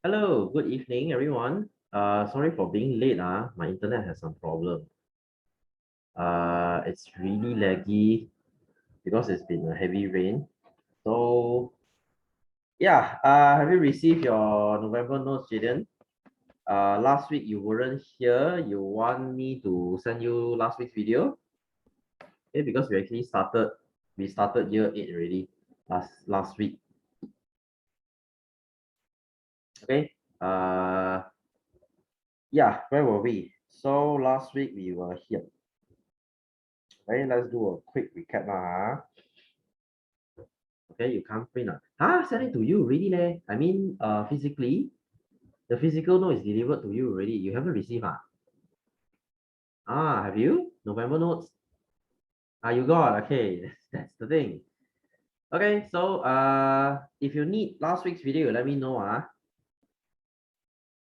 Hello, good evening, everyone. Sorry for being late. My internet has some problem. It's really laggy because it's been a heavy rain. So yeah, have you received your November notes, Jaden? Last week you weren't here. You want me to send you last week's video? Okay, because we started year 8 already last week. Okay. Yeah, where were we? So last week we were here. Okay, let's do a quick recap now. Okay, you can't print. Send it to you already leh. I mean, physically, the physical note is delivered to you already. You haven't received. Have you? November notes? You got. Okay, that's the thing. Okay, so if you need last week's video, you let me know.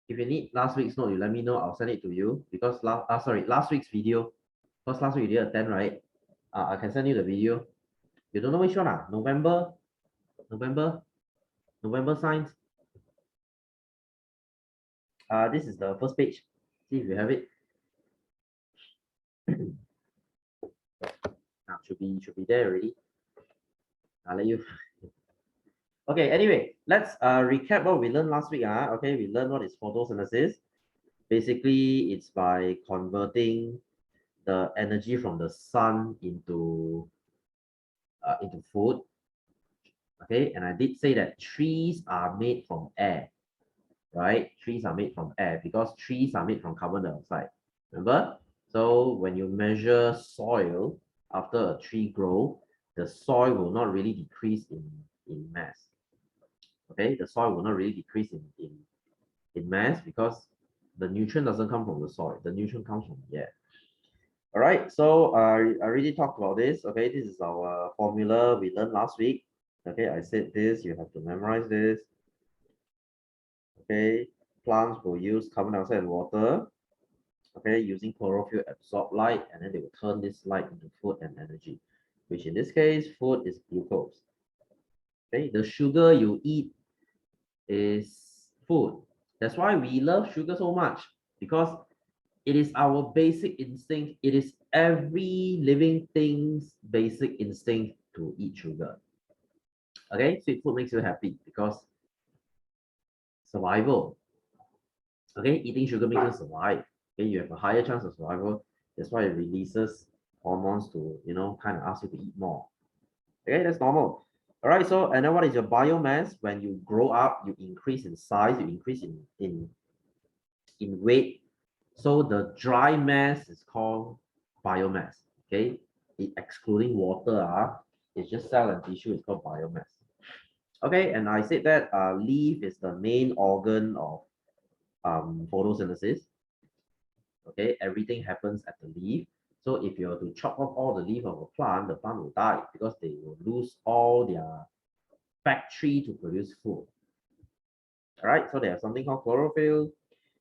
If you need last week's note, you let me know. I'll send it to you because last week's video. Because last week you did attend, right? I can send you the video. You don't know which one, November, November science. This is the first page. See if you have it. Should be there already. I'll let you. Okay, anyway, let's recap what we learned last week. Okay, we learned what is photosynthesis. Basically, it's by converting the energy from the sun into food. Okay, and I did say that trees are made from air, right? Trees are made from air because trees are made from carbon dioxide. Remember? So when you measure soil after a tree grow, the soil will not really decrease in mass. Okay, the soil will not really decrease in mass because the nutrient doesn't come from the soil. The nutrient comes from the air. All right, so I already talked about this. Okay, this is our formula we learned last week. Okay, I said this, you have to memorize this. Okay, plants will use carbon dioxide and water. Okay, using chlorophyll absorb light, and then they will turn this light into food and energy, which in this case, food is glucose. Okay, the sugar you eat is food. That's why we love sugar so much, because it is our basic instinct. It is every living thing's basic instinct to eat sugar. Okay, sweet food makes you happy because survival. Okay, eating sugar makes you survive. Okay, you have a higher chance of survival. That's why it releases hormones to, kind of ask you to eat more. Okay, that's normal. All right, so and then what is your biomass? When you grow up, you increase in size, you increase in weight. So the dry mass is called biomass. Okay, excluding water, it's just cell and tissue, it's called biomass. Okay, and I said that leaf is the main organ of photosynthesis. Okay, everything happens at the leaf. So if you were to chop off all the leaf of a plant, the plant will die because they will lose all their factory to produce food. All right, so they have something called chlorophyll,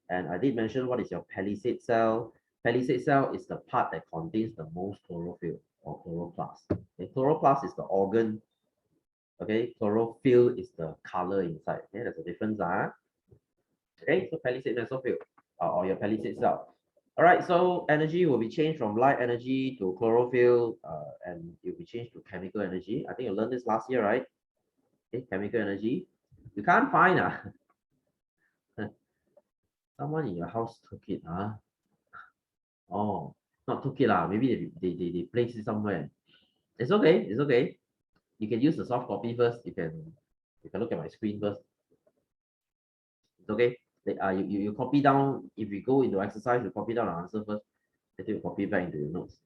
and I did mention what is your palisade cell. Palisade cell is the part that contains the most chlorophyll or chloroplast. Okay, chloroplast is the organ. Okay, chlorophyll is the color inside. Okay, there's a difference. Okay, so palisade mesophyll or your palisade cell. All right, so energy will be changed from light energy to chlorophyll, and it will be changed to chemical energy. I think you learned this last year, right? Okay, chemical energy. You can't find someone in your house took it, Oh, not took it lah. Maybe they placed it somewhere. It's okay. It's okay. You can use the soft copy first. You can look at my screen first. It's okay. You copy down. If you go into exercise, you copy down the answer first. Then you copy back into your notes.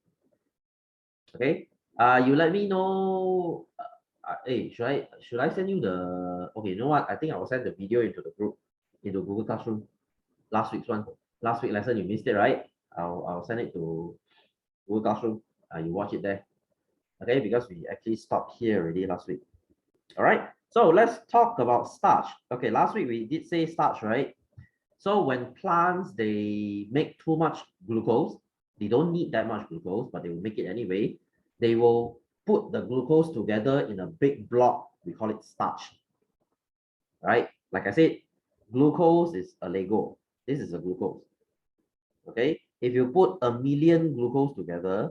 Okay. You let me know. Hey, should I send you the? Okay, you know what? I think I will send the video into the group, into Google Classroom. Last week's one. Last week lesson you missed it, right? I'll send it to Google Classroom. You watch it there. Okay, because we actually stopped here already last week. All right. So let's talk about starch. Okay, last week we did say starch, right? So when plants they make too much glucose, they don't need that much glucose, but they will make it anyway. They will put the glucose together in a big block. We call it starch. right? Like I said, glucose is a Lego. This is a glucose. Okay, if you put a million glucose together,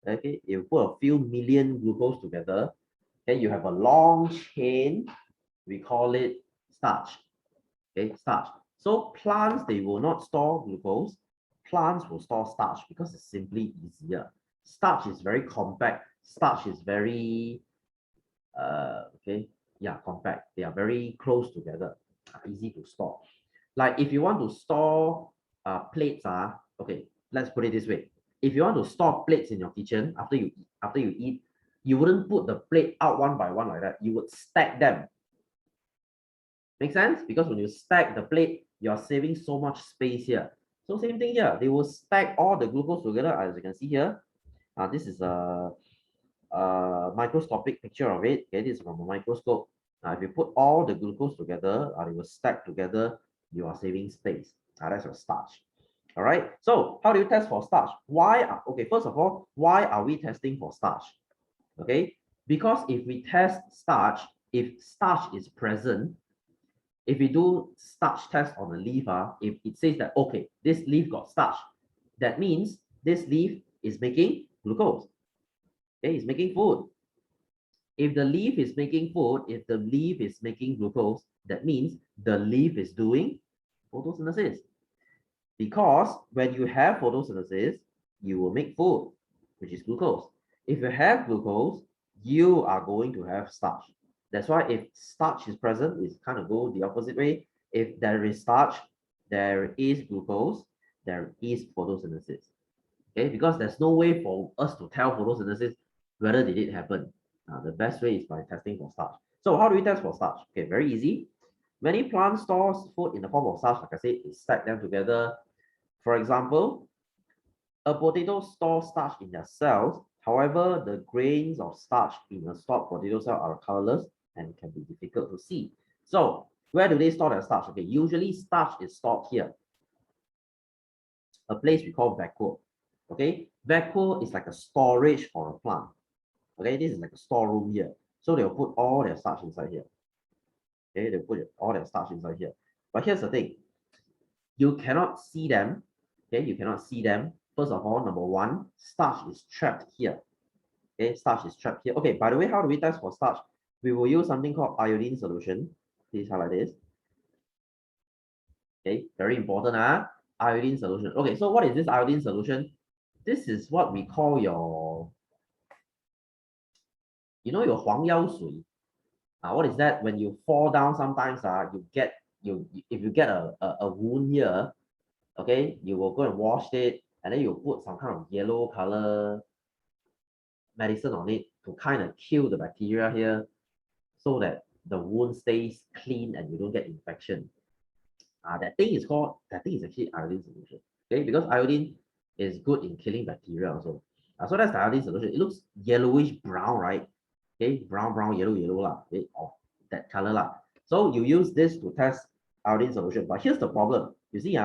okay, if you put a few million glucose together, then you have a long chain. We call it starch. Okay, starch. So plants, they will not store glucose. Plants will store starch because it's simply easier. Starch is very compact. Starch is very okay, yeah, compact. They are very close together, easy to store. Like if you want to store plates, okay, let's put it this way. If you want to store plates in your kitchen after you eat, you wouldn't put the plate out one by one like that. You would stack them. Make sense? Because when you stack the plate, you're saving so much space here. So same thing here. They will stack all the glucose together, as you can see here. This is a microscopic picture of it. Okay, this is from a microscope. If you put all the glucose together, they will stack together. You are saving space. That's your starch. All right. So how do you test for starch? Okay, first of all, why are we testing for starch? Okay, because if we test starch, if starch is present, if we do starch test on a leaf, if it says that, okay, this leaf got starch, that means this leaf is making glucose. Okay, it's making food. If the leaf is making food, if the leaf is making glucose, that means the leaf is doing photosynthesis. Because when you have photosynthesis, you will make food, which is glucose. If you have glucose, you are going to have starch. That's why if starch is present, it's kind of go the opposite way. If there is starch, there is glucose, there is photosynthesis. Okay, because there's no way for us to tell photosynthesis whether did it happen. The best way is by testing for starch. So how do we test for starch? Okay, very easy. Many plants store food in the form of starch. Like I said, it stack them together. For example, a potato stores starch in their cells. However, the grains of starch in a stored potato cell are colorless and can be difficult to see. So where do they store their starch? Okay, usually starch is stored here, a place we call vacuole. Okay, vacuole is like a storage for a plant. Okay, this is like a storeroom here. So they'll put all their starch inside here. Okay, they'll put all their starch inside here. But here's the thing, you cannot see them. Okay, you cannot see them. First of all, number one, starch is trapped here. Okay, starch is trapped here. Okay, by the way, how do we test for starch? We will use something called iodine solution. Please highlight this. Okay, very important, iodine solution. Okay, so what is this iodine solution? This is what we call your, your 黄药水. What is that? When you fall down, sometimes if you get a wound here, okay, you will go and wash it, and then you put some kind of yellow color medicine on it to kind of kill the bacteria here, so that the wound stays clean and you don't get infection. That thing is actually iodine solution. Okay, because iodine is good in killing bacteria also. So that's the iodine solution. It looks yellowish brown, right? Okay, brown, yellow lah. Okay, of that color lah. So you use this to test iodine solution. But here's the problem. You see,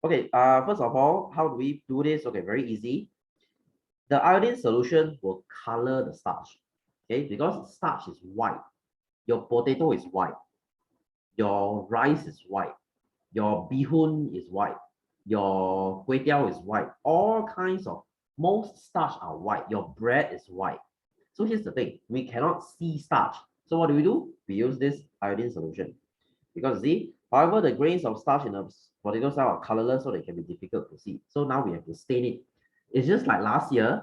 okay, first of all, how do we do this? Okay, very easy. The iodine solution will color the starch. Okay, because starch is white. Your potato is white. Your rice is white. Your bihun is white. Your kway teow is white. All kinds of, most starch are white. Your bread is white. So here's the thing, we cannot see starch. So what do? We use this iodine solution. Because see, however, the grains of starch in a potato cell are colorless, so they can be difficult to see. So now we have to stain it. It's just like last year.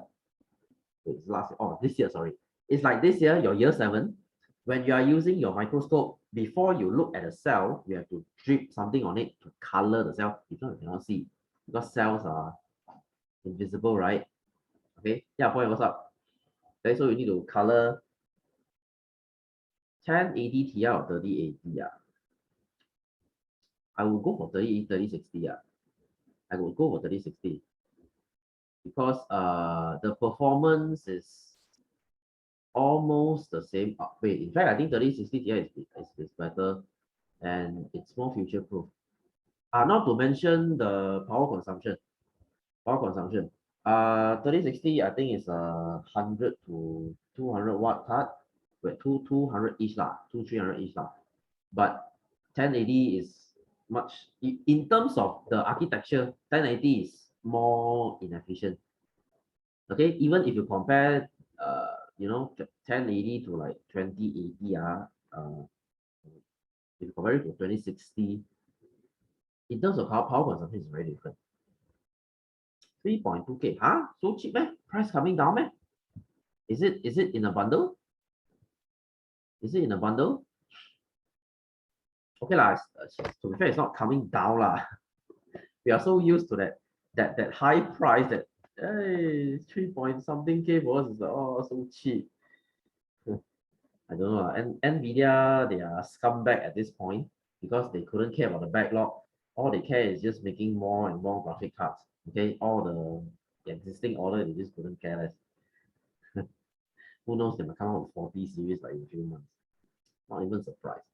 It's last year, this year, sorry. It's like this year, your year 7, when you are using your microscope, before you look at a cell, you have to drip something on it to color the cell. If not, you cannot see, because cells are invisible, right? Okay, yeah, point, what's up? Okay, so you need to color 1080 Ti or 3080. I will go for 3060. I will go for 3060 because the performance is almost the same. Wait, in fact, I think 3060 Ti is better and it's more future proof. Not to mention the power consumption. 3060, I think is a 100 to 200 watt card, wait, 200 each lah, 300 each lah. But 1080 is much, in terms of the architecture, 1080 is more inefficient. Okay, even if you compare, you know, 1080 to like 2080, if you compare it to 2060, in terms of power consumption, is very different. 3.2K, huh? So cheap, man? Price coming down, man? Is it in a bundle? Is it in a bundle? Okay lah. To be fair, it's not coming down lah. We are so used to that high price that, hey, 3 point something K for us is like, oh, so cheap. I don't know. And Nvidia, they are scumbag at this point because they couldn't care about the backlog. All they care is just making more and more graphic cards. Okay, all the existing order, they just couldn't care less. Who knows, they might come out with 40 series like in a few months. Not even surprised.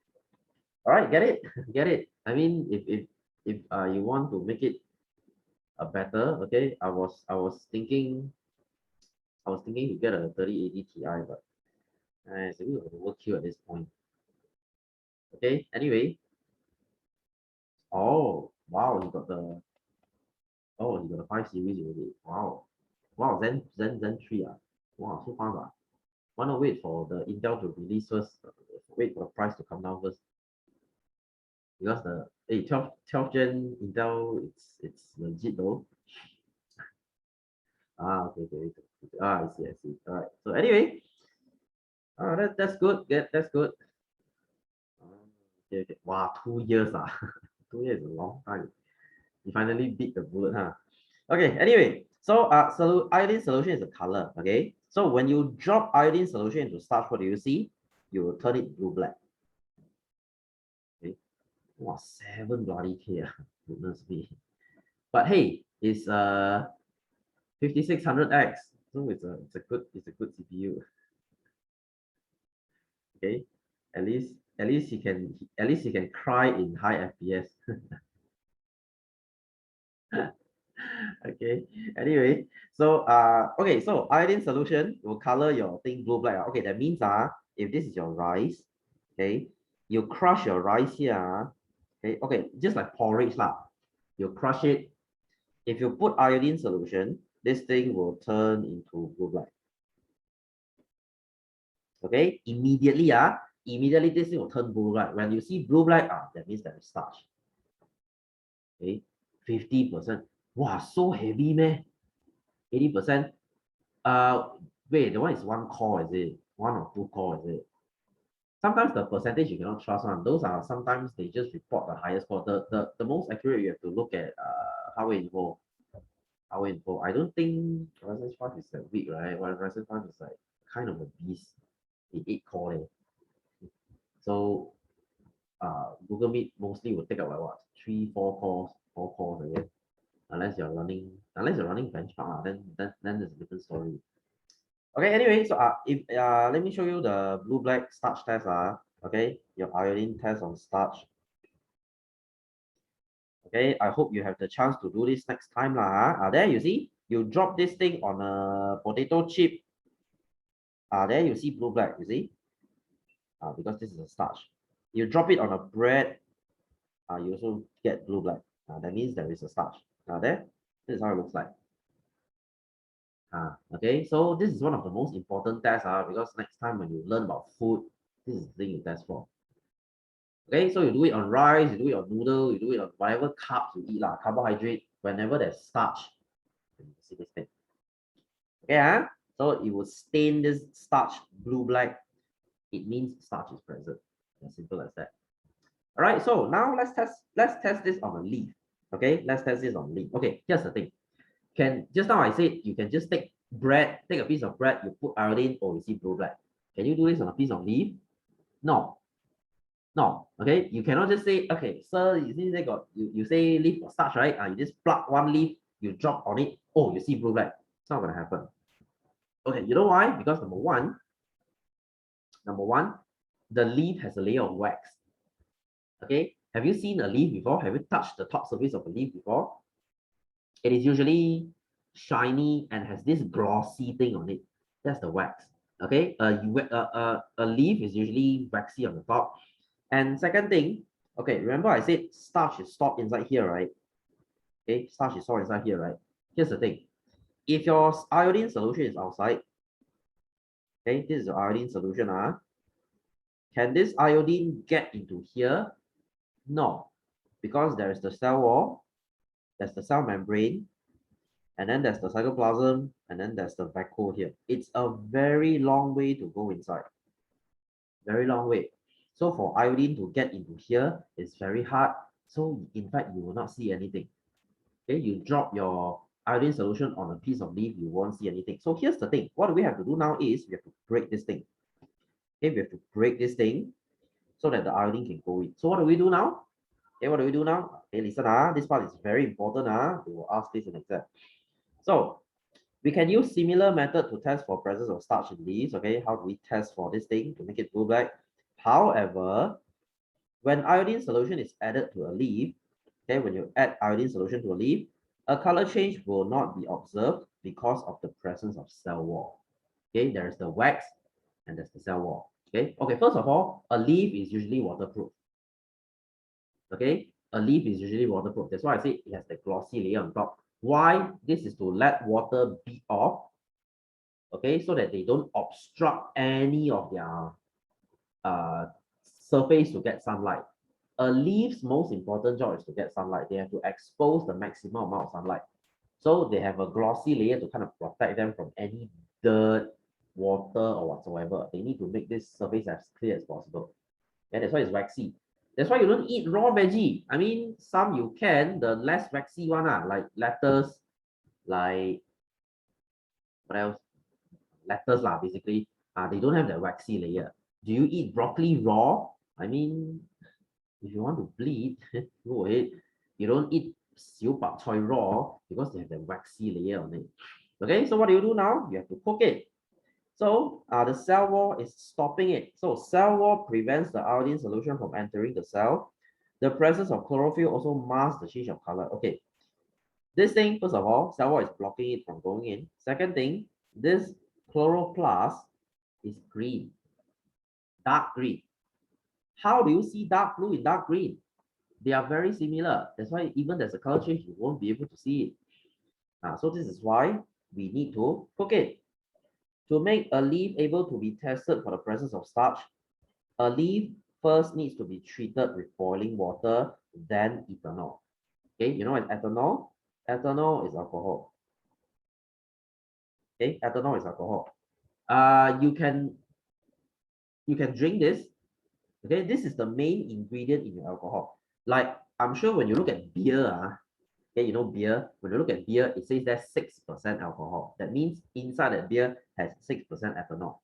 All right, get it? Get it? I mean, if you want to make it a better, okay, I was thinking to get a 3080 Ti, but it's a bit overkill at this point. Okay, anyway. Oh, wow, you got the 5 series already. Wow. Wow, Zen 3. Wow, so fast. Why not wait for the Intel to release first? Wait for the price to come down first. Because the 12th gen Intel, it's legit though. Okay. I see. All right. So anyway, that's good. That's good. Okay. Wow, 2 years. 2 years is a long time. You finally beat the bullet, huh? Okay, anyway, so iodine solution is a color, okay? So when you drop iodine solution into starch, what do you see? You will turn it blue-black. Okay. Wow, 7 bloody K, goodness me. But hey, it's 5600X, so it's a good CPU. Okay, at least he can cry in high FPS. Okay, anyway, so okay, so iodine solution will color your thing blue black. Okay, that means if this is your rice, okay, you crush your rice here, okay, just like porridge lah, you crush it. If you put iodine solution, this thing will turn into blue black. Okay, immediately this thing will turn blue black. When you see blue black, that means there is starch. Okay, 50%. Wow, so heavy, man. 80%. Wait, the one is 1 core, is it? 1 or 2 core, is it? Sometimes the percentage you cannot trust one. Those are sometimes they just report the highest core. The most accurate you have to look at Huawei Info. I don't think Ryzen 5 is that weak, right? Well, Ryzen 5 is like kind of a beast. The 8 core. So Google Meet mostly will take up like what, 3, 4 cores, 4 cores again. Unless you're running benchmark, then there's a different story. Okay, anyway, so if let me show you the blue black starch test. Okay, your iodine test on starch. Okay, I hope you have the chance to do this next time lah. There you see, you drop this thing on a potato chip. There you see blue black, you see? Because this is a starch. You drop it on a bread, you also get blue black. That means there is a starch. This is how it looks like. Okay, so this is one of the most important tests because next time when you learn about food, this is the thing you test for. Okay, so you do it on rice, you do it on noodle, you do it on whatever carbs you eat, carbohydrate, whenever there's starch. You see this thing. Okay, so it will stain this starch blue-black. It means starch is present. As simple as that. All right, so now let's test this on a leaf. Okay, let's test this on a leaf. Okay, here's the thing. Just now I said you can just take a piece of bread, you put iodine, you see blue black. Can you do this on a piece of leaf? No. Okay, you cannot just say, okay, sir, you see they got you say leaf for starch, right? You just pluck one leaf, you drop on it, you see blue black. It's not gonna happen. Okay, you know why? Because number one, the leaf has a layer of wax. Okay, have you seen a leaf before? Have you touched the top surface of a leaf before? It is usually shiny and has this glossy thing on it. That's the wax. Okay, a leaf is usually waxy on the top. And second thing, okay, remember I said starch is stored inside here, right? Okay, starch is stored inside here, right? Here's the thing. If your iodine solution is outside, okay, this is the iodine solution. Can this iodine get into here? No, because there is the cell wall, there's the cell membrane, and then there's the cytoplasm, and then there's the vacuole here. It's a very long way to go inside. Very long way. So for iodine to get into here, it's very hard. So in fact, you will not see anything. Okay, you drop your iodine solution on a piece of leaf, you won't see anything. So here's the thing. What we have to do now is we have to break this thing. Okay, we have to break this thing so that the iodine can go in. So what do we do now? Okay, what do we do now? Okay, listen, this part is very important. We will ask this in exam. So we can use similar method to test for presence of starch in leaves. Okay, how do we test for this thing to make it blue black? However, when iodine solution is added to a leaf, okay, when you add iodine solution to a leaf, a color change will not be observed because of the presence of cell wall. Okay, there's the wax and there's the cell wall. Okay, first of all, a leaf is usually waterproof. Okay, a leaf is usually waterproof. That's why I say it has the glossy layer on top. Why? This is to let water bead off, okay, so that they don't obstruct any of their surface to get sunlight. A leaf's most important job is to get sunlight. They have to expose the maximum amount of sunlight. So they have a glossy layer to kind of protect them from any dirt, water, or whatsoever. They need to make this surface as clear as possible. And that's why it's waxy. That's why you don't eat raw veggie. I mean, some you can, the less waxy one, like lettuce, like what else? Lettuce, basically. They don't have that waxy layer. Do you eat broccoli raw? I mean, if you want to bleed, go ahead. You don't eat siu bak choy raw because they have the waxy layer on it. Okay, so what do you do now? You have to cook it. So the cell wall is stopping it. So cell wall prevents the iodine solution from entering the cell. The presence of chlorophyll also masks the change of color. Okay, this thing, first of all, cell wall is blocking it from going in. Second thing, this chloroplast is green, dark green. How do you see dark blue and dark green? They are very similar. That's why even there's a color change, you won't be able to see it. So this is why we need to cook it. To make a leaf able to be tested for the presence of starch, a leaf first needs to be treated with boiling water, then ethanol. Okay, you know what ethanol? Ethanol is alcohol. Okay, ethanol is alcohol. You can drink this. Okay, this is the main ingredient in your alcohol. Like I'm sure when you look at beer, okay, you know beer. When you look at beer, it says there's 6% alcohol. That means inside that beer has 6% ethanol.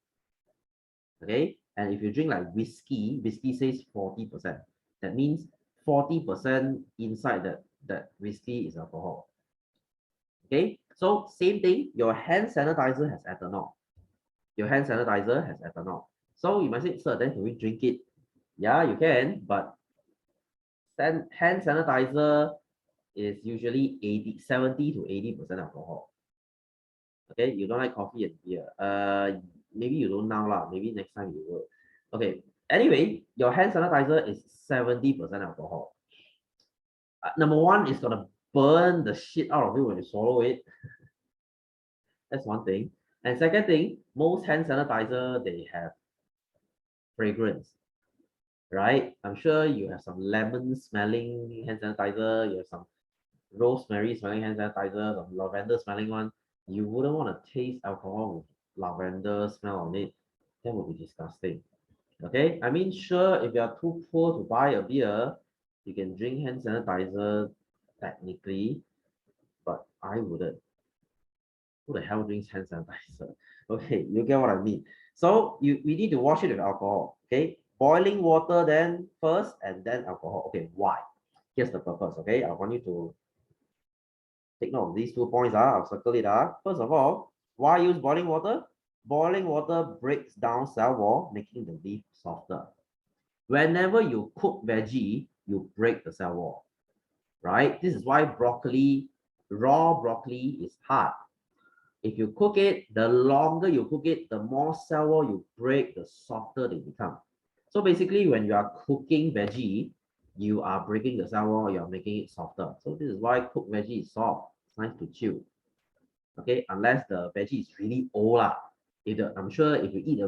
Okay, and if you drink like whiskey, whiskey says 40%. That means 40% inside that whiskey is alcohol. Okay, so same thing, your hand sanitizer has ethanol. Your hand sanitizer has ethanol. So you might say, sir, then can we drink it? Yeah, you can, but hand sanitizer is usually 70 to 80% alcohol. Okay, you don't like coffee and beer. Maybe you don't now lah. Maybe next time you will. Okay. Anyway, your hand sanitizer is 70% alcohol. Number one, it's gonna burn the shit out of you when you swallow it. That's one thing. And second thing, most hand sanitizer they have fragrance, right? I'm sure you have some lemon smelling hand sanitizer. You have some rosemary smelling hand sanitizer, some lavender smelling one. You wouldn't want to taste alcohol with lavender smell on it. That would be disgusting. Okay, I mean, sure, if you are too poor to buy a beer, you can drink hand sanitizer technically, but I wouldn't. Who the hell drinks hand sanitizer? Okay, you get what I mean. So we need to wash it with alcohol. Okay, boiling water then first and then alcohol. Okay, why? Here's the purpose. Okay, I want you to take note of these 2 points. I'll circle it. First of all, why use boiling water? Boiling water breaks down cell wall, making the leaf softer. Whenever you cook veggie, you break the cell wall, right? This is why raw broccoli is hard. If you cook it, the longer you cook it, the more cell wall you break, the softer they become. So basically, when you are cooking veggie, you are breaking the cell wall, you are making it softer. So this is why cooked veggie is soft. It's nice to chew. Okay, unless the veggie is really old lah. I'm sure if you eat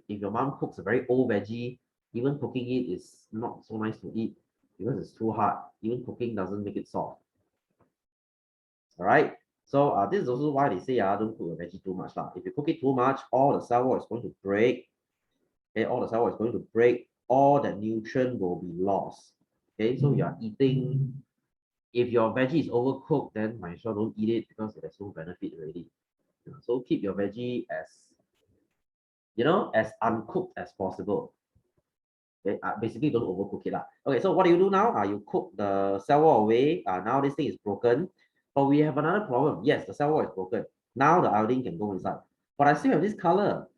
if your mom cooks a very old veggie, even cooking it is not so nice to eat because it's too hard. Even cooking doesn't make it soft. All right. So this is also why they say don't cook the veggie too much lah. If you cook it too much, all the cell wall is going to break. Okay, all the cell wall is going to break. All the nutrient will be lost. Okay, so you are eating. If your veggie is overcooked, then might as well don't eat it because there's no benefit already. So keep your veggie as uncooked as possible. Okay, basically don't overcook it lah. Okay, so what do you do now? You cook the cell wall away. Now this thing is broken, but we have another problem. Yes, the cell wall is broken. Now the iodine can go inside, but I still have this color.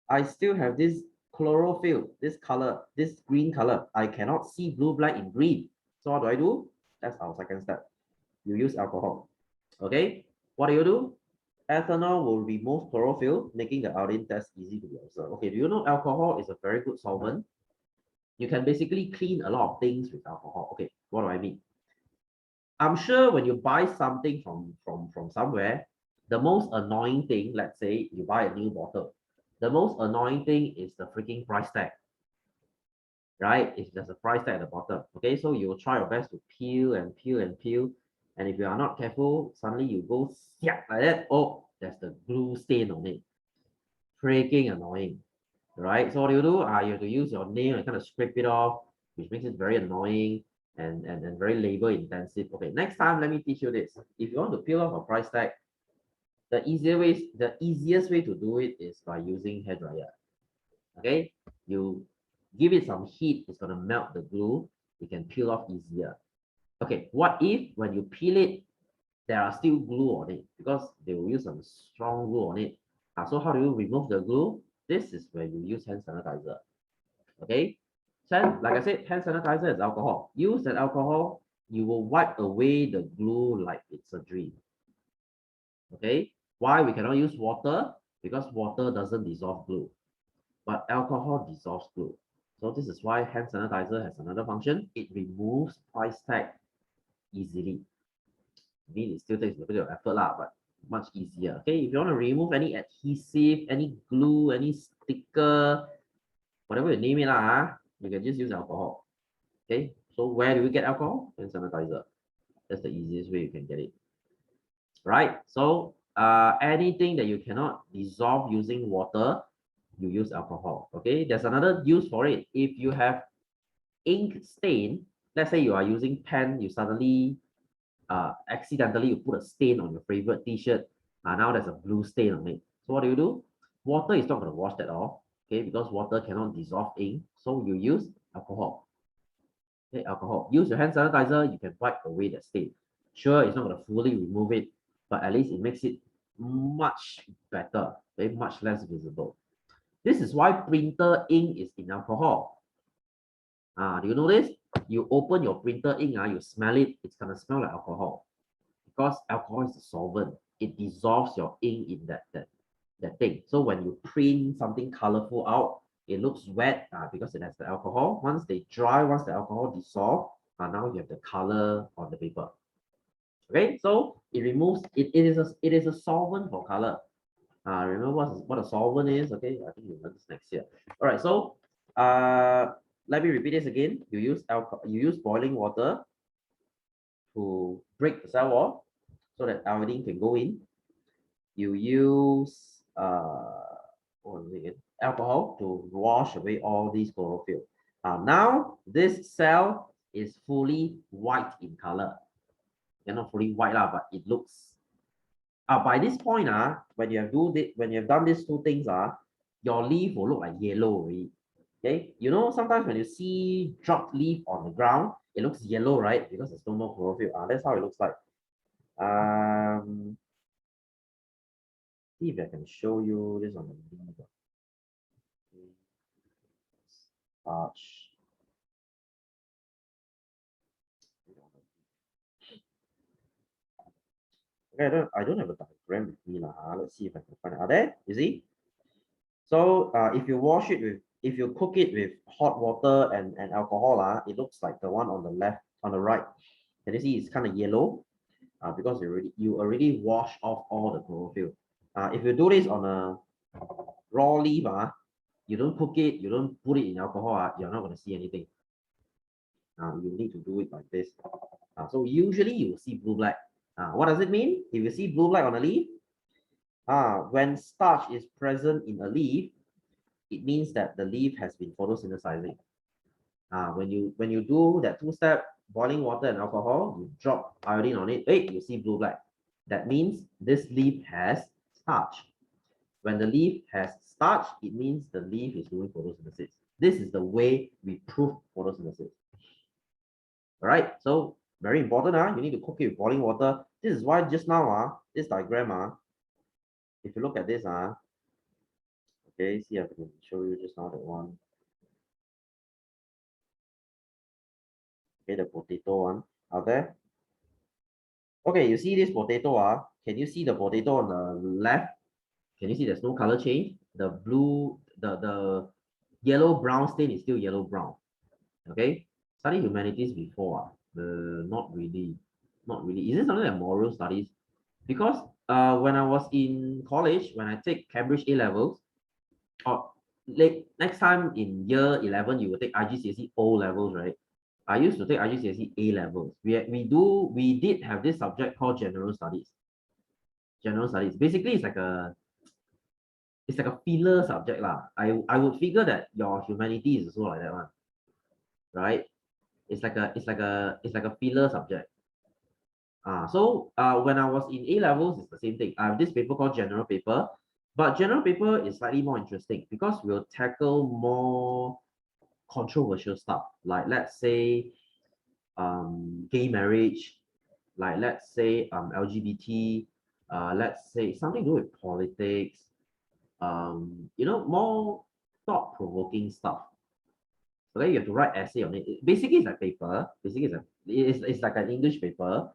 I still have this chlorophyll, this color, this green color. I cannot see blue, black in green. So what do I do? That's our second step. You use alcohol. Okay, what do? Ethanol will remove chlorophyll, making the iodine test easy to be observed. Okay, do you know alcohol is a very good solvent? You can basically clean a lot of things with alcohol. Okay, what do I mean? I'm sure when you buy something from somewhere, the most annoying thing, let's say you buy a new bottle, the most annoying thing is the freaking price tag, right? If there's a price tag at the bottom, okay, so you will try your best to peel and peel and peel, and if you are not careful, suddenly you go siap like that. Oh, there's the glue stain on it. Freaking annoying, right? So what do? You have to use your nail and kind of scrape it off, which makes it very annoying and very labor intensive. Okay, next time let me teach you this. If you want to peel off a price tag, the easiest way to do it is by using hair dryer. Okay, you give it some heat, it's gonna melt the glue. You can peel off easier. Okay, what if when you peel it, there are still glue on it because they will use some strong glue on it. So how do you remove the glue? This is where you use hand sanitizer. Okay, so like I said, hand sanitizer is alcohol. Use that alcohol, you will wipe away the glue like it's a dream. Okay, why we cannot use water? Because water doesn't dissolve glue, but alcohol dissolves glue. So this is why hand sanitizer has another function. It removes price tag easily. I mean, it still takes a bit of effort lah, but much easier. Okay, if you want to remove any adhesive, any glue, any sticker, whatever you name it lah, you can just use alcohol. Okay, so where do we get alcohol? Hand sanitizer. That's the easiest way you can get it. Right? So anything that you cannot dissolve using water, you use alcohol. Okay, there's another use for it. If you have ink stain, let's say you are using pen, you suddenly accidentally you put a stain on your favorite t-shirt. Now there's a blue stain on it. So what do? Water is not going to wash that off, okay, because water cannot dissolve ink. So you use alcohol. Okay, alcohol. Use your hand sanitizer, you can wipe away the stain. Sure, it's not going to fully remove it, but at least it makes it much better, okay, much less visible. This is why printer ink is in alcohol. Do you know this? You open your printer ink, you smell it, it's gonna smell like alcohol. Because alcohol is a solvent. It dissolves your ink in that thing. So when you print something colorful out, it looks wet because it has the alcohol. Once they dry, once the alcohol dissolves, now you have the color on the paper. Okay, so it removes it. It is a solvent for color. Remember what a solvent is? Okay, I think you learn this next year. All right, so let me repeat this again. You use boiling water to break the cell wall so that iodine can go in. You use alcohol to wash away all these chlorophyll. Now this cell is fully white in color. They're not fully white lah, but it looks. By this point when you have done these two things your leaf will look like yellow already. Okay, you know sometimes when you see dropped leaf on the ground, it looks yellow, right? Because there's no more chlorophyll. That's how it looks like. See if I can show you this on the leaf. Starch. Okay, I don't have a diagram with me lah. Let's see if I can find it. Are there? You see? So if you wash it with, if you cook it with hot water and alcohol, it looks like the one on the left, on the right. Can you see it's kind of yellow? Because you already wash off all the chlorophyll. If you do this on a raw leaf, you don't cook it, you don't put it in alcohol, you're not going to see anything. You need to do it like this. So usually you will see blue black. What does it mean? If you see blue black on a leaf, when starch is present in a leaf, it means that the leaf has been photosynthesizing. When you do that two-step boiling water and alcohol, you drop iodine on it, hey, you see blue black. That means this leaf has starch. When the leaf has starch, it means the leaf is doing photosynthesis. This is the way we prove photosynthesis. All right, so very important. You need to cook it with boiling water. This is why just now, this diagram, if you look at this, okay, see, I can show you just now that one. Okay, the potato one out there. Okay, you see this potato, can you see the potato on the left? Can you see there's no color change? The blue, the yellow brown stain is still yellow brown. Okay, study humanities before, not really, not really. Is it something like moral studies? Because when I was in college, when I take Cambridge A levels, or next time in year 11, you will take IGCSE O levels, right? I used to take IGCSE A levels. We did have this subject called general studies. General studies. Basically, it's like a filler subject lah. I would figure that your humanity is also like that one, right? It's like a filler subject. So when I was in A levels, it's the same thing. I have this paper called general paper, but general paper is slightly more interesting because we'll tackle more controversial stuff. Like let's say gay marriage, like let's say LGBT, let's say something to do with politics, more thought-provoking stuff. Okay, you have to write essay on it. Basically, it's like paper. Basically, it's like an English paper,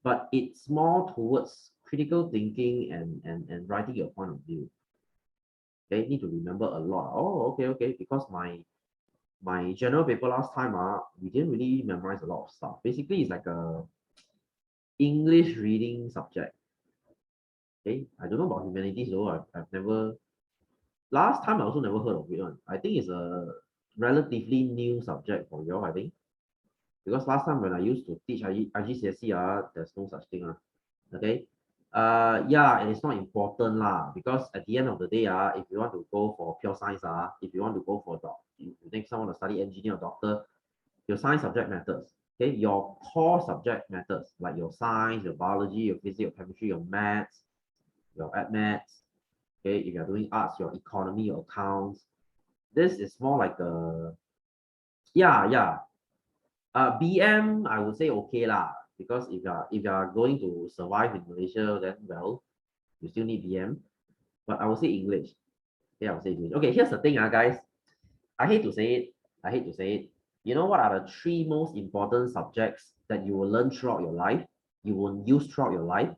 but it's more towards critical thinking and writing your point of view. Okay, need to remember a lot. Oh, okay, because my general paper last time, we didn't really memorize a lot of stuff. Basically, it's like a English reading subject. Okay, I don't know about humanities though. I've never, last time I also never heard of it one. I think it's a relatively new subject for you all, I think. Because last time when I used to teach IGCSE, there's no such thing. Okay. Yeah, and it's not important lah, because at the end of the day, if you want to go for pure science, if you want to go for if you think someone to study engineer or doctor, your science subject matters. Okay, your core subject matters, like your science, your biology, your physics, your chemistry, your maths, your ed maths. Okay, if you're doing arts, your economy, your accounts. This is more like a, yeah. BM, I would say okay lah, because if you are going to survive in Malaysia, then well, you still need BM. But I would say English. Yeah, I would say English. Okay, here's the thing, guys. I hate to say it. I hate to say it. You know what are the three most important subjects that you will learn throughout your life? You will use throughout your life.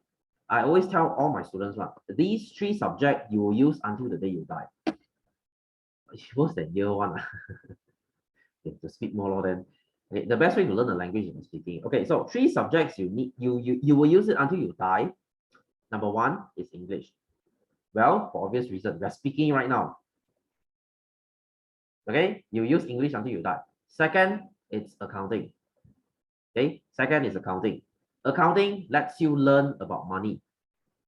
I always tell all my students, these three subjects you will use until the day you die. It's worse than year one. You have to speak more law then. Okay, the best way to learn a language is speaking. Okay, so three subjects you will use it until you die. Number one is English. Well, for obvious reason, we're speaking right now. Okay, you use English until you die. Second, it's accounting. Okay, second is accounting. Accounting lets you learn about money.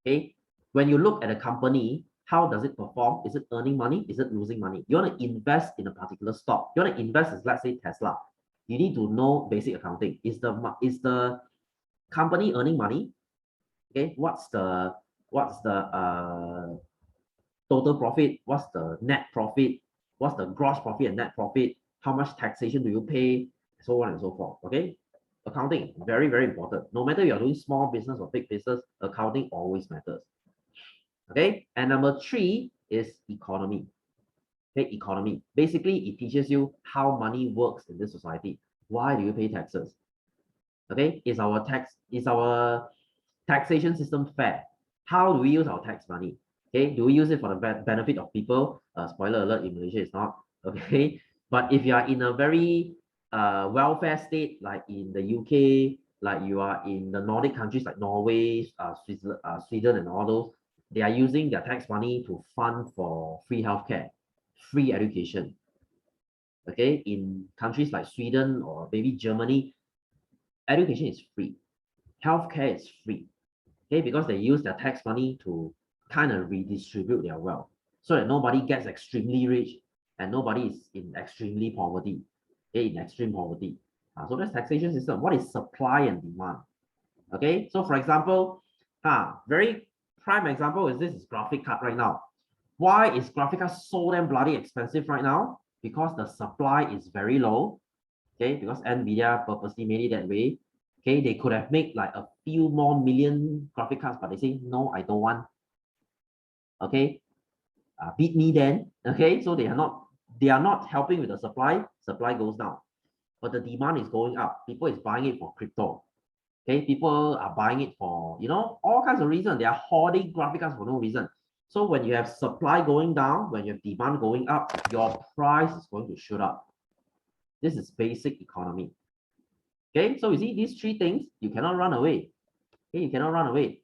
Okay, when you look at a company, how does it perform? Is it earning money? Is it losing money? You want to invest in a particular stock. You want to invest in, let's say, Tesla. You need to know basic accounting. Is the company earning money? Okay, what's the total profit? What's the net profit? What's the gross profit and net profit? How much taxation do you pay? So on and so forth. Okay, accounting, very, very important. No matter you're doing small business or big business, accounting always matters. Okay, and number three is economy. Okay, economy. Basically, it teaches you how money works in this society. Why do you pay taxes? Okay, is our taxation system fair. How do we use our tax money? Okay, do we use it for the benefit of people? Spoiler alert, in Malaysia it's not. Okay, but if you are in a very welfare state like in the UK, like you are in the Nordic countries like Norway, Switzerland, Sweden, and all those, they are using their tax money to fund for free healthcare, free education. Okay, in countries like Sweden or maybe Germany, education is free, healthcare is free. Okay, because they use their tax money to kind of redistribute their wealth so that nobody gets extremely rich and nobody is in extremely poverty, okay, in extreme poverty. So that's taxation system. What is supply and demand? Okay, so for example, very prime example is this is graphic card right now. Why is graphic card so damn bloody expensive right now? Because the supply is very low. Okay, because Nvidia purposely made it that way. Okay, they could have made like a few more million graphic cards, but they say no, I don't want. Okay, beat me then. Okay, so they are not helping with the supply. Supply goes down, but the demand is going up. People is buying it for crypto. Okay, people are buying it for all kinds of reasons. They are hoarding graphic cards for no reason. So when you have supply going down, when you have demand going up, your price is going to shoot up. This is basic economy. Okay, so you see these three things, you cannot run away. Okay, you cannot run away.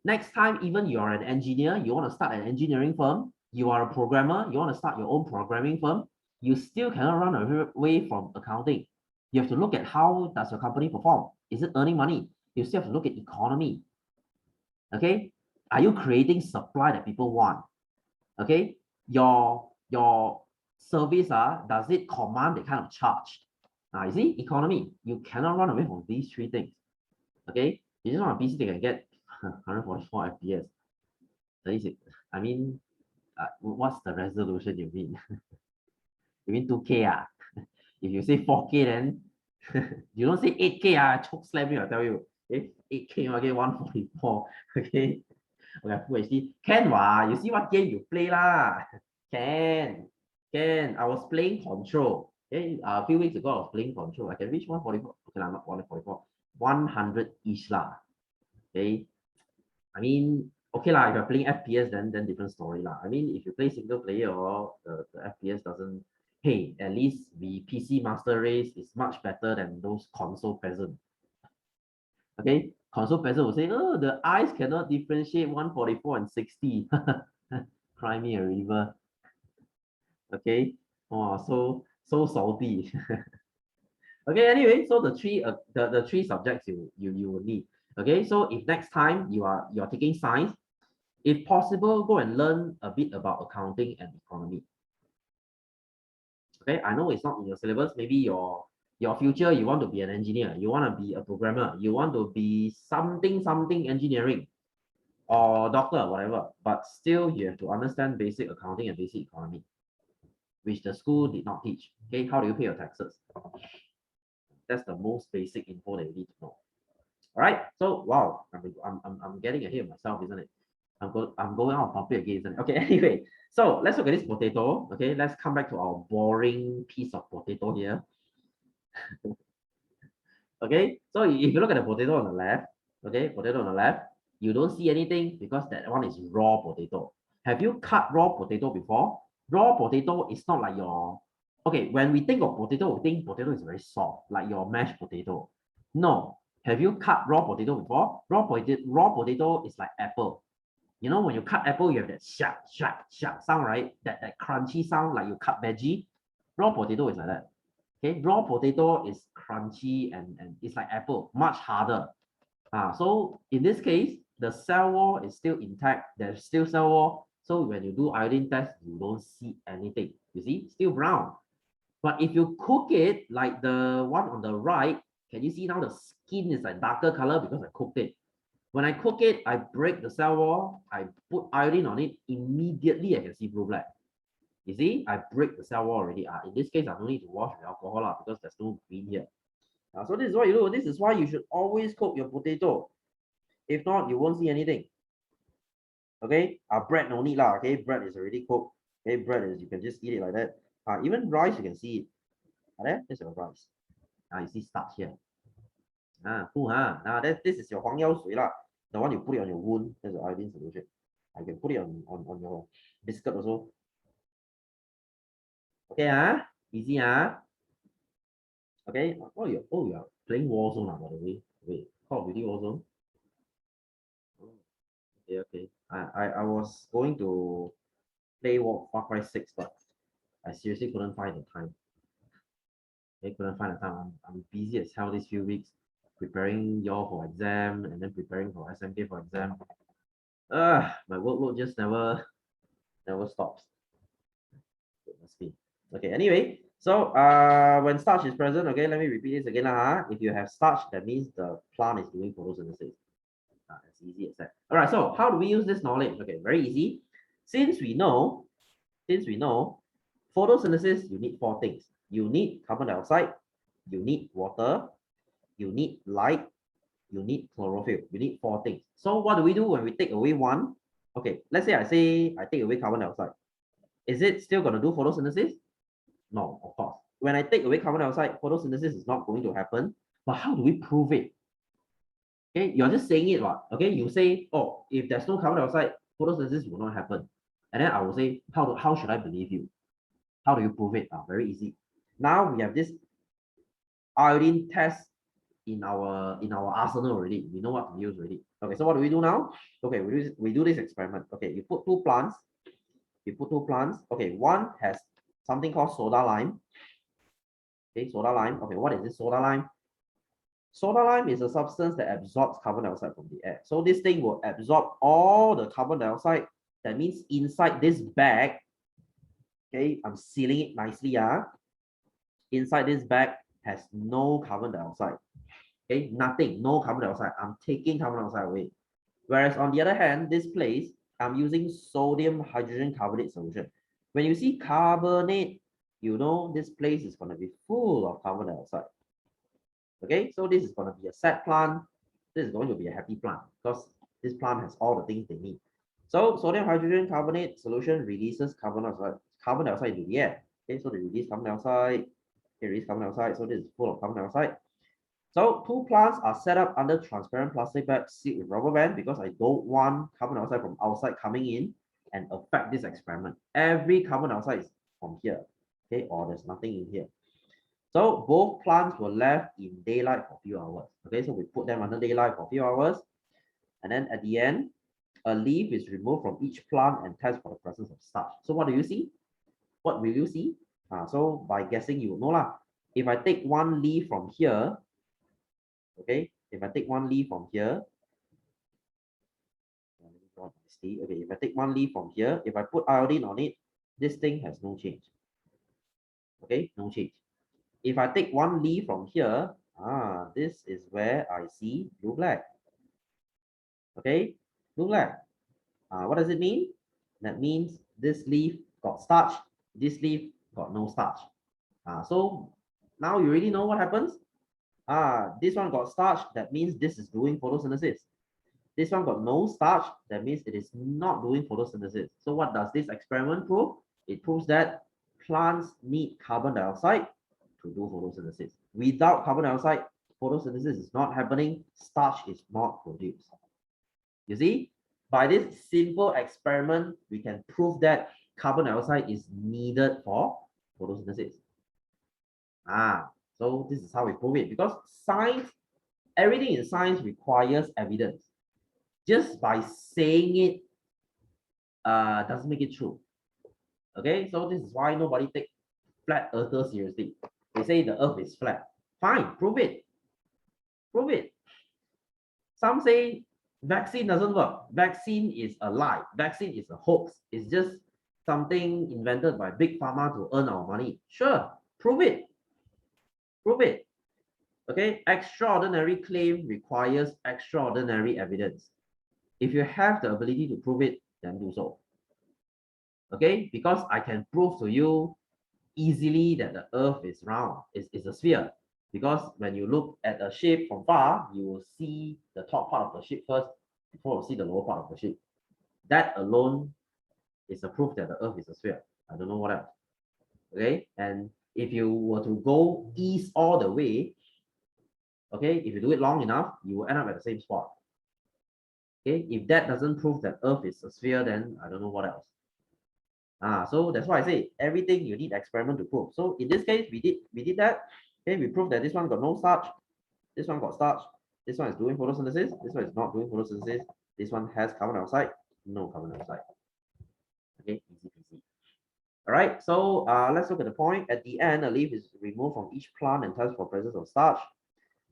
Next time, even you are an engineer, you want to start an engineering firm, you are a programmer, you want to start your own programming firm, you still cannot run away from accounting. You have to look at how does your company perform. Is it earning money? You still have to look at economy. Okay, are you creating supply that people want? Okay, your service does it command the kind of charge? You see, economy, you cannot run away from these three things. Okay, you just want a PC that can get 144 FPS. I mean, what's the resolution you mean? You mean 2K? If you say 4K, then you don't say 8K. Choke slam you, I tell you. Okay, 8K, okay, 144. Okay, okay, Full HD. Can wa? You see what game you play lah? Can. I was playing Control. Okay, a few weeks ago I was playing Control. I can reach 144. Okay, not 144. 100-ish lah. Okay. I mean, okay lah, if you're playing FPS, then different story lah. I mean, if you play single player or the FPS doesn't, hey, at least the PC Master Race is much better than those console peasant. Okay, console peasant will say, oh, the eyes cannot differentiate 144 and 60. Cry me a river. Okay, oh, so salty. Okay, anyway, so the three subjects you will need. Okay, so if next time you're taking science, if possible, go and learn a bit about accounting and economy. Okay, I know it's not in your syllabus. Maybe your future, you want to be an engineer, you want to be a programmer, you want to be something engineering or doctor, whatever. But still, you have to understand basic accounting and basic economy, which the school did not teach. Okay, how do you pay your taxes? That's the most basic info that you need to know. All right. So wow, I'm getting ahead of myself, isn't it? I'm going out of topic again, isn't it? Okay. Anyway, so let's look at this potato. Okay, let's come back to our boring piece of potato here. Okay, so if you look at the potato on the left, okay, potato on the left, you don't see anything because that one is raw potato. Have you cut raw potato before? Raw potato is not like your, okay, when we think of potato, we think potato is very soft, like your mashed potato. No. Have you cut raw potato before? Raw potato is like apple. You know, when you cut apple, you have that sharp sound, right? That crunchy sound like you cut veggie. Raw potato is like that. Okay, raw potato is crunchy and it's like apple, much harder. So in this case, the cell wall is still intact. There's still cell wall. So when you do iodine test, you don't see anything. You see, still brown. But if you cook it like the one on the right, can you see now the skin is like darker color because I cooked it. When I cook it, I break the cell wall, I put iodine on it, immediately I can see blue black. You see, I break the cell wall already. In this case, I don't need to wash with alcohol because there's no green here. So this is what you do. This is why you should always cook your potato. If not, you won't see anything. Okay, bread no need lah. Okay, bread is already cooked. Okay, bread is you can just eat it like that. Even rice you can see it. There, this is your rice. You see starch here. This is your 黄药水 lah. the one you put it on your wound, there's the iodine solution. I can put it on your biscuit also. Okay, easy, okay. Oh, you're playing Warzone now, by the way. Wait, Call of Duty Warzone. Okay, okay. I was going to play Far Cry 6, but I seriously couldn't find the time. I couldn't find the time. I'm busy as hell these few weeks, preparing y'all for exam and then preparing for SMK for exam. My workload just never stops. It must be. Okay, anyway, so when starch is present, okay, let me repeat this again. If you have starch, that means the plant is doing photosynthesis. As easy as that. All right, so how do we use this knowledge? Okay, very easy. Since we know photosynthesis, you need four things. You need carbon dioxide, you need water, you need light, you need chlorophyll. You need four things. So what do we do when we take away one? Okay, let's say I take away carbon dioxide. Is it still going to do photosynthesis? No, of course. When I take away carbon dioxide, photosynthesis is not going to happen. But how do we prove it? Okay, you're just saying it, what? Okay, you say, oh, if there's no carbon dioxide, photosynthesis will not happen. And then I will say, how should I believe you? How do you prove it? Very easy. Now we have this iodine test in our arsenal already. We know what to use already. Okay, so what do we do now? Okay, we do this experiment. Okay, you put two plants. Okay, one has something called soda lime. Okay, soda lime. Okay, what is this soda lime? Soda lime is a substance that absorbs carbon dioxide from the air. So this thing will absorb all the carbon dioxide. That means inside this bag, okay, I'm sealing it nicely. Inside this bag has no carbon dioxide. Okay, nothing, no carbon dioxide. I'm taking carbon dioxide away. Whereas on the other hand, this place, I'm using sodium hydrogen carbonate solution. When you see carbonate, you know this place is going to be full of carbon dioxide. Okay, so this is going to be a sad plant. This is going to be a happy plant because this plant has all the things they need. So sodium hydrogen carbonate solution releases carbon dioxide into the air. Okay, so they release carbon dioxide. They release carbon dioxide. So this is full of carbon dioxide. So two plants are set up under transparent plastic bags sealed with rubber band because I don't want carbon dioxide from outside coming in and affect this experiment. Every carbon dioxide is from here, okay, or there's nothing in here. So both plants were left in daylight for a few hours. Okay, so we put them under daylight for a few hours. And then at the end, a leaf is removed from each plant and test for the presence of starch. So what do you see? What will you see? So by guessing, you will know lah. If I take one leaf from here, okay, if I take one leaf from here, okay, if I take one leaf from here, if I put iodine on it, this thing has no change. Okay, no change. If I take one leaf from here, this is where I see blue black. Okay, blue black. What does it mean? That means this leaf got starch, this leaf got no starch. So now you already know what happens. This one got starch, that means this is doing photosynthesis. This one got no starch, that means it is not doing photosynthesis. So what does this experiment prove? It proves that plants need carbon dioxide to do photosynthesis. Without carbon dioxide, photosynthesis is not happening, starch is not produced. You see, by this simple experiment, we can prove that carbon dioxide is needed for photosynthesis. So this is how we prove it, because science, everything in science requires evidence. Just by saying it doesn't make it true. Okay, so this is why nobody take flat earthers seriously. They say the earth is flat. Fine, prove it. Prove it. Some say vaccine doesn't work. Vaccine is a lie. Vaccine is a hoax. It's just something invented by big pharma to earn our money. Sure, prove it. Prove it. Okay, extraordinary claim requires extraordinary evidence. If you have the ability to prove it, then do so. Okay, because I can prove to you easily that the earth is round, is a sphere. Because when you look at a shape from far, you will see the top part of the shape first before you see the lower part of the shape. That alone is a proof that the earth is a sphere. I don't know what else. Okay, and if you were to go east all the way, okay, if you do it long enough, you will end up at the same spot. Okay, if that doesn't prove that Earth is a sphere, then I don't know what else. So that's why I say everything you need experiment to prove. So in this case, we did that. Okay, we proved that this one got no starch, this one got starch, this one is doing photosynthesis, this one is not doing photosynthesis, this one has carbon dioxide, no carbon dioxide. Okay, easy peasy. All right, so let's look at the point. At the end, a leaf is removed from each plant and tested for presence of starch.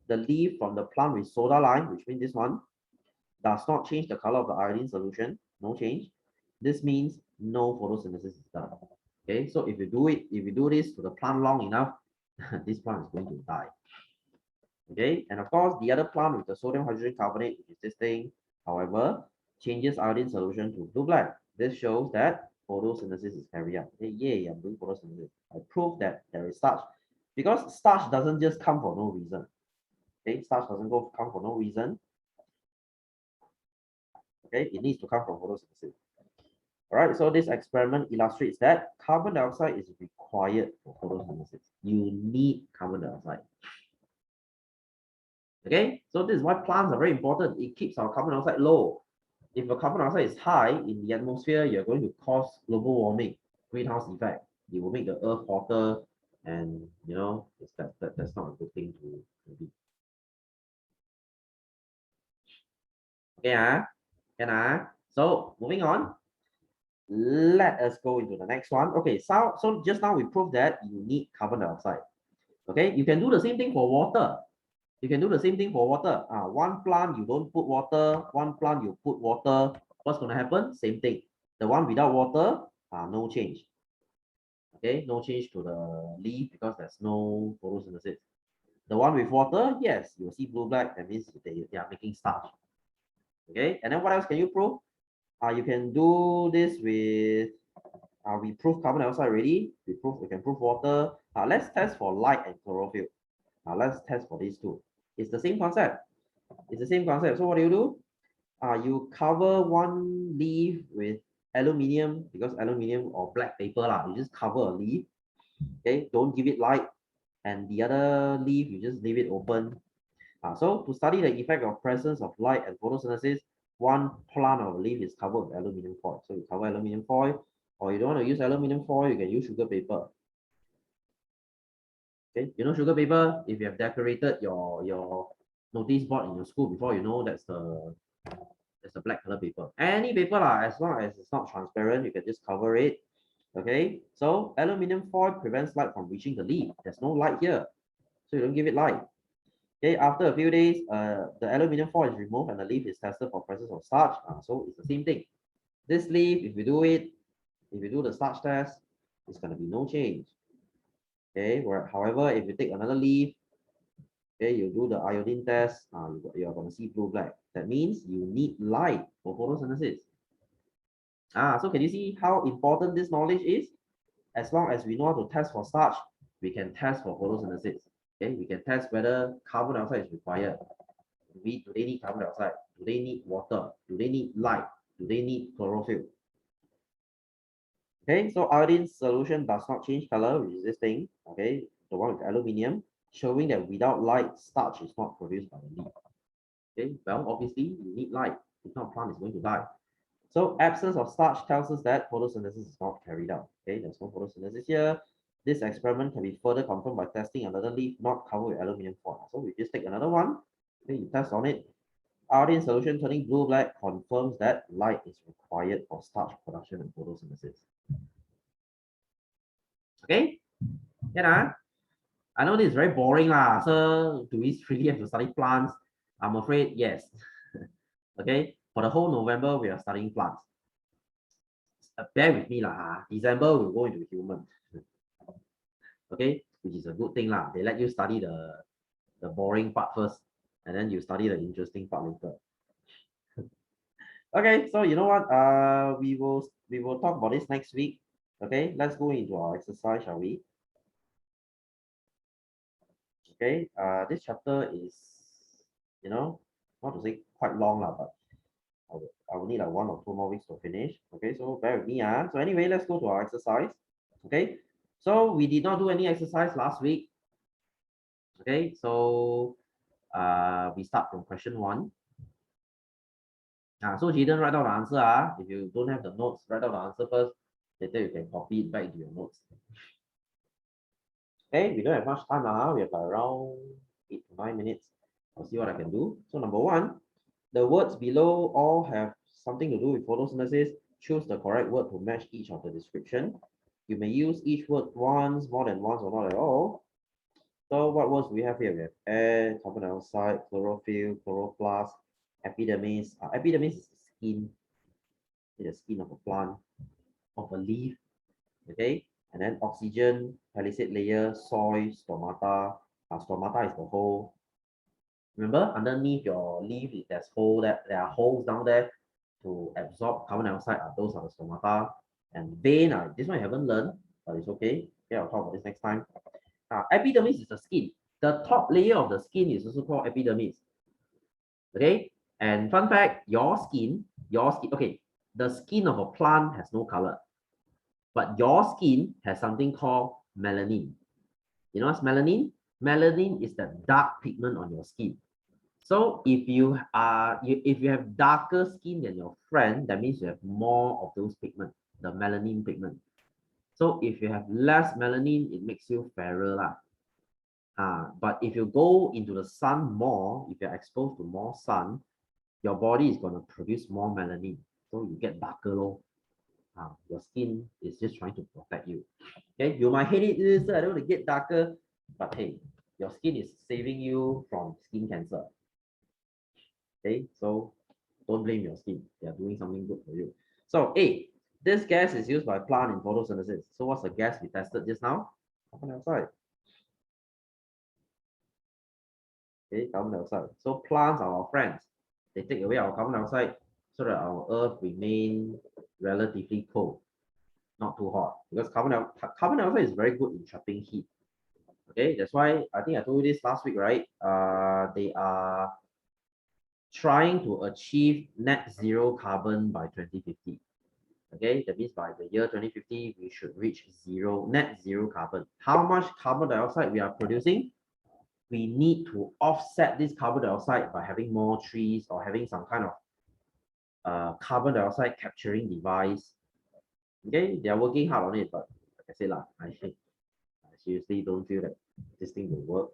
The leaf from the plant with soda lime, which means this one, does not change the color of the iodine solution, no change. This means no photosynthesis is done. Okay, so if you do this to the plant long enough, this plant is going to die. Okay, and of course, the other plant with the sodium hydrogen carbonate, which is this thing, however, changes iodine solution to blue black. This shows that photosynthesis is carried out. Okay, yay, I'm doing photosynthesis. I prove that there is starch. Because starch doesn't just come for no reason. Okay, starch doesn't come for no reason. Okay, it needs to come from photosynthesis. All right, so this experiment illustrates that carbon dioxide is required for photosynthesis. You need carbon dioxide. Okay, so this is why plants are very important. It keeps our carbon dioxide low. If the carbon dioxide is high in the atmosphere, you're going to cause global warming, greenhouse effect. It will make the earth hotter, and you know, that's not a good thing to be. Okay, so moving on. Let us go into the next one. Okay, so just now we proved that you need carbon dioxide. Okay, you can do the same thing for water. You can do the same thing for water. One plant you don't put water, one plant you put water. What's going to happen? Same thing. The one without water, no change. Okay, no change to the leaf because there's no photosynthesis. The one with water, yes, you'll see blue black. That means they are making starch. Okay, and then what else can you prove? You can do this with we prove carbon dioxide already. We can prove water. Let's test for light and chlorophyll. Let's test for these two. It's the same concept. It's the same concept. So what do? You cover one leaf with aluminium, because aluminium or black paper lah. You just cover a leaf. Okay, don't give it light, and the other leaf you just leave it open. So to study the effect of presence of light and photosynthesis, one plant of leaf is covered with aluminium foil. So you cover aluminium foil, or you don't want to use aluminium foil, you can use sugar paper. Okay, you know sugar paper, if you have decorated your notice board in your school before, you know that's the black color paper. Any paper lah, as long as it's not transparent, you can just cover it. Okay, so aluminium foil prevents light from reaching the leaf. There's no light here, so you don't give it light. Okay, after a few days, the aluminium foil is removed and the leaf is tested for presence of starch. So it's the same thing. This leaf, if you do the starch test, it's going to be no change. Okay, however, if you take another leaf, okay, you do the iodine test, you're going to see blue black. That means you need light for photosynthesis. So can you see how important this knowledge is? As long as we know how to test for starch, we can test for photosynthesis. Okay, we can test whether carbon dioxide is required. Do they need carbon dioxide? Do they need water? Do they need light? Do they need chlorophyll? Okay, so iodine solution does not change color, which is this thing. Okay, the one with aluminium, showing that without light, starch is not produced by the leaf. Okay, well, obviously you need light. If not, plant is going to die. So absence of starch tells us that photosynthesis is not carried out. Okay, there's no photosynthesis here. This experiment can be further confirmed by testing another leaf not covered with aluminium foil. So we just take another one. Okay, you test on it. Iodine solution turning blue-black confirms that light is required for starch production and photosynthesis. Okay, yeah. I know this is very boring lah. So do we really have to study plants? I'm afraid yes. Okay, for the whole November we are studying plants. Bear with me lah. December we'll go into human. Okay, which is a good thing lah. They let you study the boring part first, and then you study the interesting part later. Okay, so you know what? We will talk about this next week. Okay, let's go into our exercise, shall we? Okay, this chapter is, you know, not to say quite long lah, but I will need like 1 or 2 more weeks to finish. Okay, so bear with me. So anyway, let's go to our exercise. Okay, so we did not do any exercise last week. Okay, so we start from question 1. So Jaden, write down the answer. If you don't have the notes, write down the answer first. Later you can copy it back into your notes. Okay, we don't have much time. We have around 8 to 9 minutes. I'll see what I can do. So number one, the words below all have something to do with photosynthesis. Choose the correct word to match each of the description. You may use each word once, more than once, or not at all. So what words do we have here? We have air, carbon dioxide, chlorophyll, chloroplast, epidermis. Epidermis is the skin, the skin of a plant, of a leaf. Okay, and then oxygen, palisade layer, soil, stomata. Stomata is the hole. Remember, underneath your leaf, there's hole that there are holes down there to absorb carbon dioxide. Those are the stomata. And vein, this one you haven't learned, but it's okay. Okay, I'll talk about this next time. Epidermis is the skin. The top layer of the skin is also called epidermis. Okay, and fun fact, your skin, okay, the skin of a plant has no color, but your skin has something called melanin. You know what's melanin? Melanin is the dark pigment on your skin. So if you have darker skin than your friend, that means you have more of those pigment, the melanin pigment. So if you have less melanin, it makes you fairer lah. But if you go into the sun more, if you're exposed to more sun, your body is going to produce more melanin. So you get darker low. Your skin is just trying to protect you. Okay, you might hate it, I don't want to get darker, but hey, your skin is saving you from skin cancer. Okay, so don't blame your skin. They are doing something good for you. So A, this gas is used by plant in photosynthesis. So what's the gas we tested just now? Carbon dioxide. Okay, carbon dioxide. So plants are our friends. They take away our carbon dioxide so that our earth remain relatively cold, not too hot. Because carbon dioxide is very good in trapping heat. Okay, that's why I think I told you this last week, right? They are trying to achieve net zero carbon by 2050. Okay, that means by the year 2050, we should reach net zero carbon. How much carbon dioxide we are producing? We need to offset this carbon dioxide by having more trees or having some kind of carbon dioxide capturing device. Okay, they are working hard on it, but like I said, I seriously don't feel that this thing will work.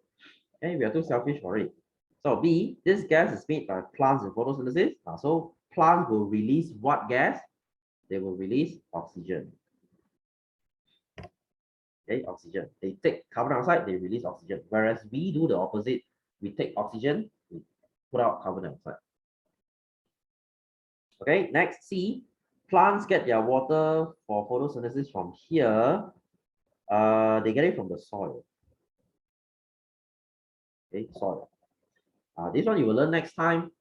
Okay, we are too selfish for it. So B, this gas is made by plants in photosynthesis. So plants will release what gas? They will release oxygen. Okay, oxygen. They take carbon dioxide, they release oxygen. Whereas we do the opposite. We take oxygen, we put out carbon dioxide. Okay, next C, plants get their water for photosynthesis from here. They get it from the soil. Okay, soil. This one you will learn next time.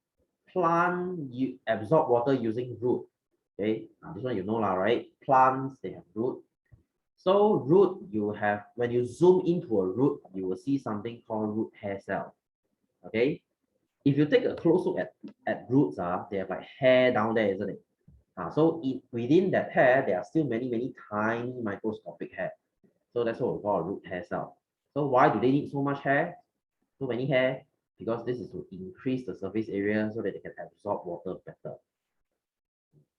Plant you absorb water using root. Okay, this one you know lah, right? Plants, they have root. So root, you have, when you zoom into a root, you will see something called root hair cell. Okay, if you take a close look at roots, they have like hair down there, isn't it? So within that hair, there are still many tiny microscopic hair. So that's what we call a root hair cell. So why do they need so much hair? So many hair? Because this is to increase the surface area so that they can absorb water better.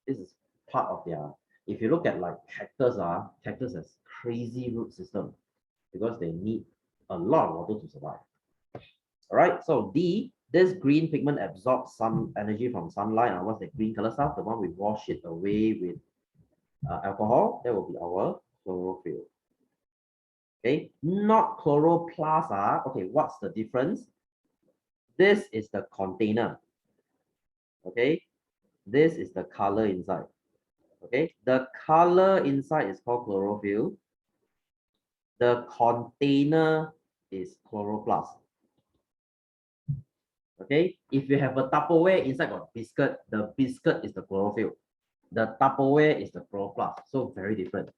This is part of their, if you look at like cactus, cactus has crazy root system because they need a lot of water to survive. All right, so D, this green pigment absorbs some energy from sunlight. And what's the green color stuff? The one we wash it away with alcohol. That will be our chlorophyll. Okay, not chloroplast. Okay, what's the difference? This is the container. Okay, this is the color inside. Okay, the color inside is called chlorophyll. The container is chloroplast. Okay, if you have a Tupperware inside got biscuit, the biscuit is the chlorophyll. The Tupperware is the chloroplast. So very different.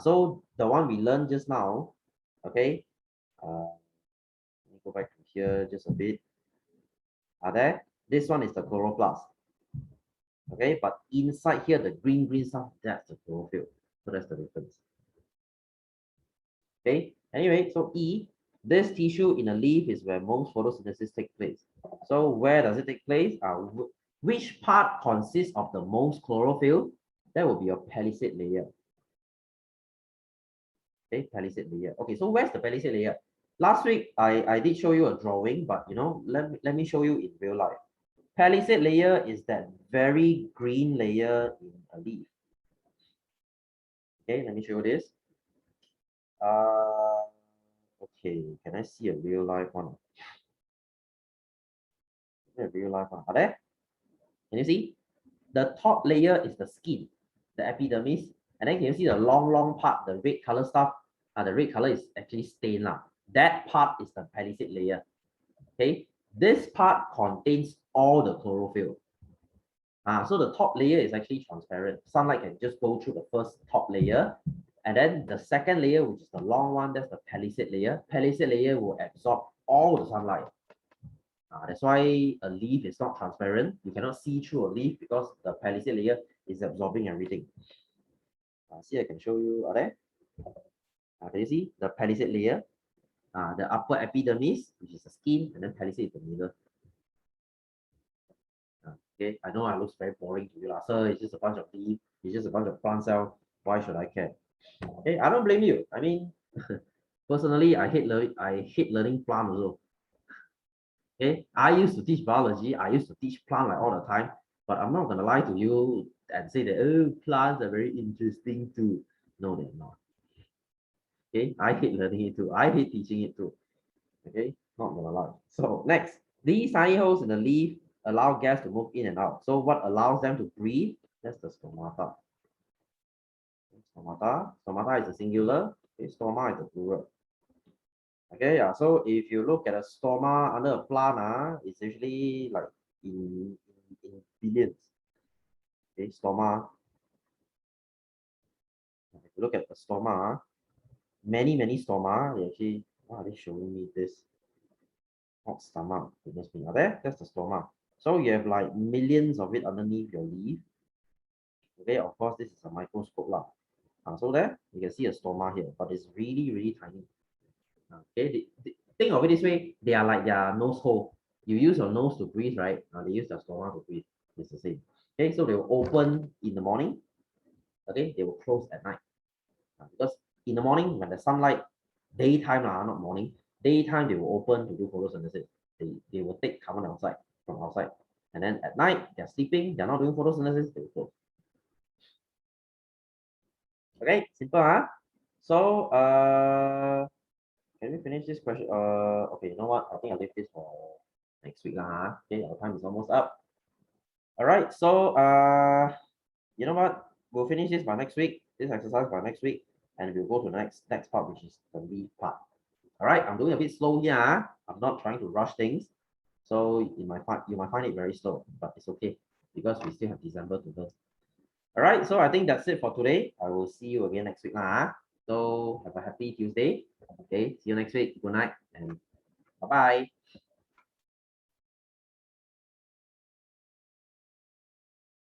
So the one we learned just now, okay. Let me go back to here just a bit. This one is the chloroplast. Okay, but inside here, the green stuff, that's the chlorophyll. So that's the difference. Okay, anyway, so E, this tissue in a leaf is where most photosynthesis takes place. So where does it take place? Which part consists of the most chlorophyll? That will be your palisade layer. Okay, palisade layer. Okay, so where's the palisade layer? Last week, I did show you a drawing, but let me show you in real life. Palisade layer is that very green layer in a leaf. Okay, let me show you this. Okay, can I see a real life one? A real life one. Are there? Can you see? The top layer is the skin, the epidermis, and then can you see the long part, the red color stuff? The red color is actually stained. That part is the palisade layer. Okay, this part contains all the chlorophyll. So the top layer is actually transparent. Sunlight can just go through the first top layer. And then the second layer, which is the long one, that's the palisade layer. Palisade layer will absorb all the sunlight. That's why a leaf is not transparent. You cannot see through a leaf because the palisade layer is absorbing everything. See, I can show you. Are there? Can you see the palisade layer? The upper epidermis, which is the skin, and then palisade is the middle. Okay, I know I looks very boring to you, sir. It's just a bunch of leaf, it's just a bunch of plant cell. Why should I care? Okay, I don't blame you. I mean, personally, I hate learning plant also. Okay, I used to teach biology, I used to teach plant like all the time, but I'm not gonna lie to you and say that plants are very interesting too. No, they're not. Okay, I hate learning it too. I hate teaching it too. Okay, not gonna lie. So next, these tiny holes in the leaf allow gas to move in and out. So what allows them to breathe? That's the stomata. Stomata is a singular. Okay, stoma is a plural. Okay, yeah. So if you look at a stoma under a plant, it's usually like in billions. Okay, stoma. If you look at the stoma, many stoma, they actually, why are they showing me this? Not stomach, goodness me. There, that's the stoma. So you have like millions of it underneath your leaf. Okay, of course, this is a microscope lah. So there, you can see a stoma here, but it's really tiny. Okay, think of it this way, they are like their nose hole. You use your nose to breathe, right? They use their stoma to breathe. It's the same. Okay, so they will open in the morning. Okay, they will close at night. Because in the morning, when the sunlight, daytime, not morning, daytime, they will open to do photosynthesis. They will take carbon dioxide from outside. And then at night, they're sleeping, they're not doing photosynthesis, they will close. Okay, simple, So, can we finish this question? Okay, you know what? I think I'll leave this for next week, Okay, our time is almost up. All right, so, you know what? We'll finish this by next week, this exercise by next week, and we'll go to the next part, which is the leaf part. All right, I'm doing a bit slow here. I'm not trying to rush things. So you might find it very slow, but it's okay because we still have December to go. All right, so I think that's it for today. I will see you again next week. So have a happy Tuesday. Okay, see you next week. Good night and bye-bye.